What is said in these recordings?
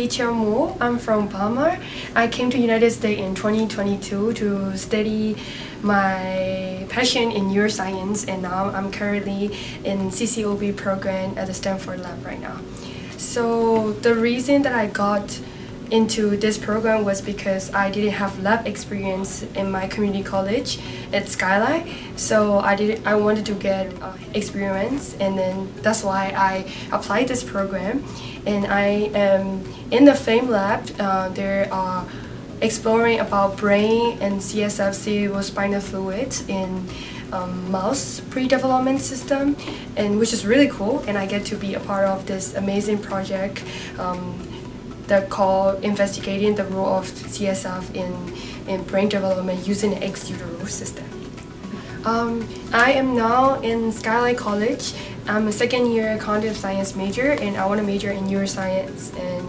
Aye Chan Moe. I'm from Burma. I came to United States in 2022 to study my passion in neuroscience, and now I'm currently in ccop program at the Stanford lab right now. So the reason that I got into this program was because I didn't have lab experience in my community college at Skyline, so I wanted to get experience, and then that's why I applied this program. And I am in the FAME lab. They are exploring about brain and CSF, cerebrospinal fluid, in mouse pre-development system, and which is really cool. And I get to be a part of this amazing project that called investigating the role of CSF in brain development using the ex utero system. I am now in Skyline College. I'm a second-year cognitive science major, and I want to major in neuroscience, and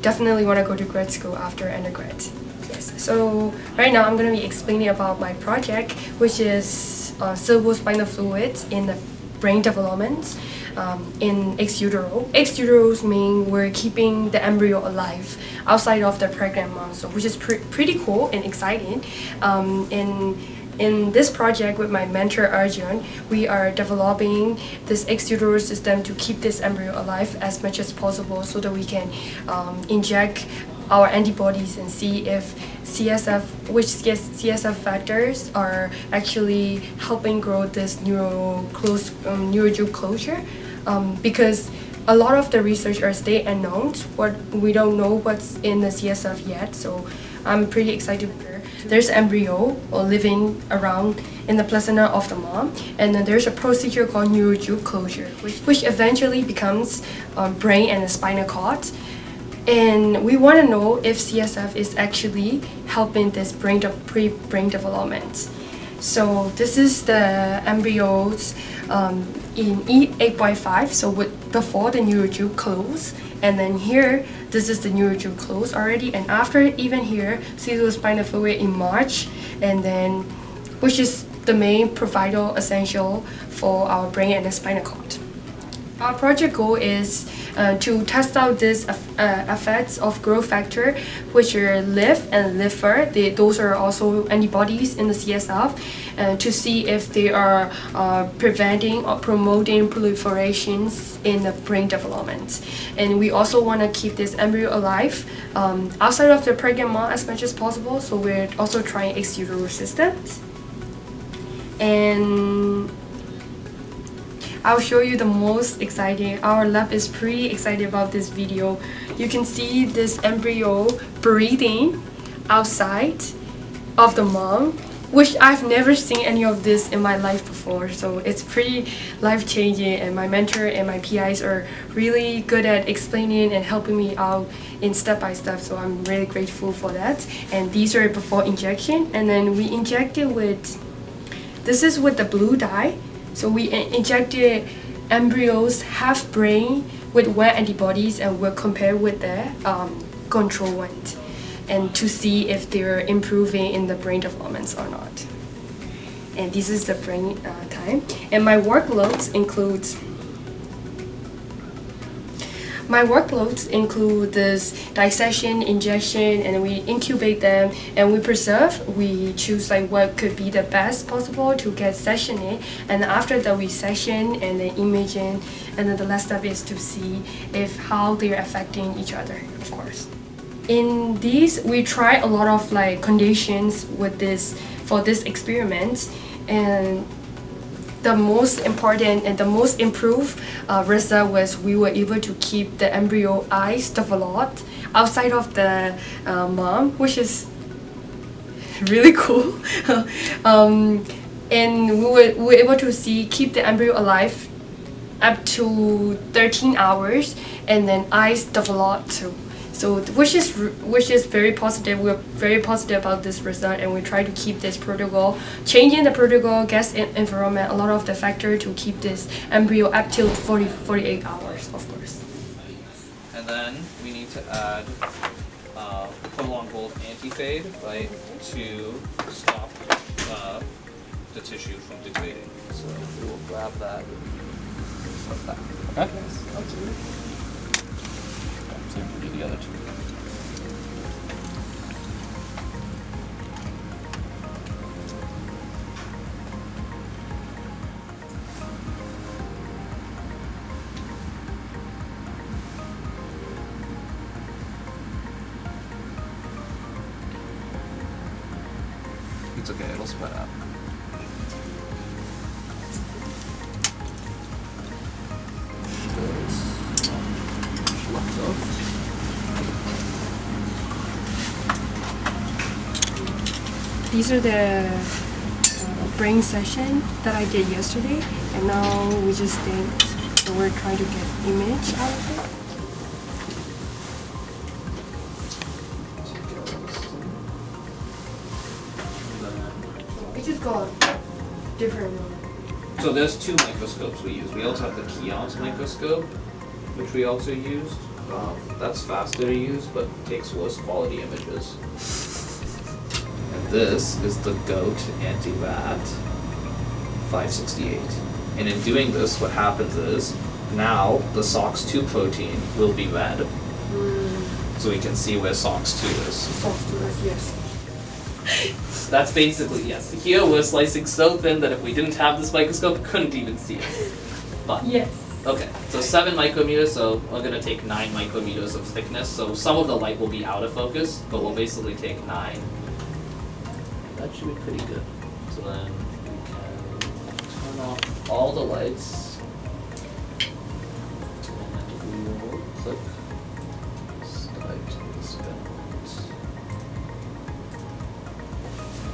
definitely want to go to grad school after undergrad. Yes. So right now I'm going to be explaining about my project, which is cerebrospinal fluid in the brain development. In ex utero. Ex uteros mean we're keeping the embryo alive outside of the pregnant mom, so which is pretty cool and exciting. In this project with my mentor Arjun, we are developing this ex utero system to keep this embryo alive as much as possible, so that we can inject our antibodies and see if CSF factors are actually helping grow this neurojuice closure. Because a lot of the research are still unknown. We don't know what's in the CSF yet, so I'm pretty excited. There's embryo living around in the placenta of the mom, and then there's a procedure called neurojuice closure, which eventually becomes brain and the spinal cord. And we want to know if CSF is actually helping this brain development. So this is the embryos in E8.5, so before the neurojuice close, and then here this is the neurojuice close already, and after even here cerebrospinal fluid in March, and then which is the main provider essential for our brain and the spinal cord. Our project goal is to test out these effects of growth factor, which are LIF and LIFR. Those are also antibodies in the CSF, to see if they are preventing or promoting proliferations in the brain development. And we also want to keep this embryo alive outside of the pregnant mom as much as possible, so we're also trying ex utero systems. And I'll show you the most exciting. Our lab is pretty excited about this video. You can see this embryo breathing outside of the mom, which I've never seen any of this in my life before. So it's pretty life-changing, and my mentor and my PIs are really good at explaining and helping me out in step-by-step, so I'm really grateful for that. And these are before injection, and then we injected with, this is with the blue dye. So we injected embryos half brain with wet antibodies, and we'll compare with the control one, and to see if they're improving in the brain developments or not. And this is the brain time. And my workloads include this dissection, injection, and we incubate them, and we preserve. We choose like what could be the best possible to get sectioning, and after that we section and then imaging, and then the last step is to see if how they're affecting each other, of course. In these, we try a lot of like conditions with this for this experiment, and the most important and the most improved result was we were able to keep the embryo eyes developed outside of the mom, which is really cool. And we were able to keep the embryo alive up to 13 hours, and then eyes developed too. So which is very positive. We're very positive about this result, and we try to keep this protocol, changing the protocol, gas environment, a lot of the factor to keep this embryo up till 48 hours, of course. And then we need to add prolonged anti-fade, right, to stop the tissue from degrading. So we will grab that like that. Okay? Yes, absolutely. So we can do the other two. It's okay, it'll spread out. These are the brain session that I did yesterday, and now we just did. So we're trying to get image out of it. It just got different. So there's two microscopes we use. We also have the Keon's microscope, which we also used. That's faster to use, but takes worse quality images. And this is the GOAT anti-rat 568. And in doing this, what happens is, now the SOX2 protein will be red. So we can see where SOX2 is. SOX2, yes. That's basically, yes. Here we're slicing so thin that if we didn't have this microscope, we couldn't even see it. But, yes. okay, so 7 micrometers, so we're going to take 9 micrometers of thickness. So some of the light will be out of focus, but we'll basically take 9. That should be pretty good. So then we can turn off all the lights. And we will click start experiment.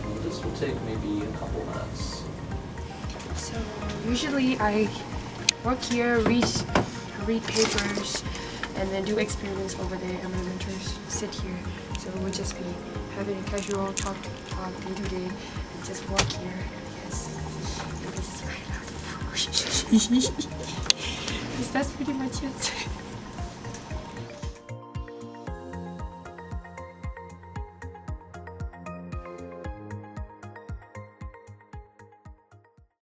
And this will take maybe a couple minutes. So usually I work here, read papers, and then do experiments over there, and my mentors sit here. So we'll just be having a casual talk day to day, and just work here. Yes, because it's very loud. Yes, that's pretty much it.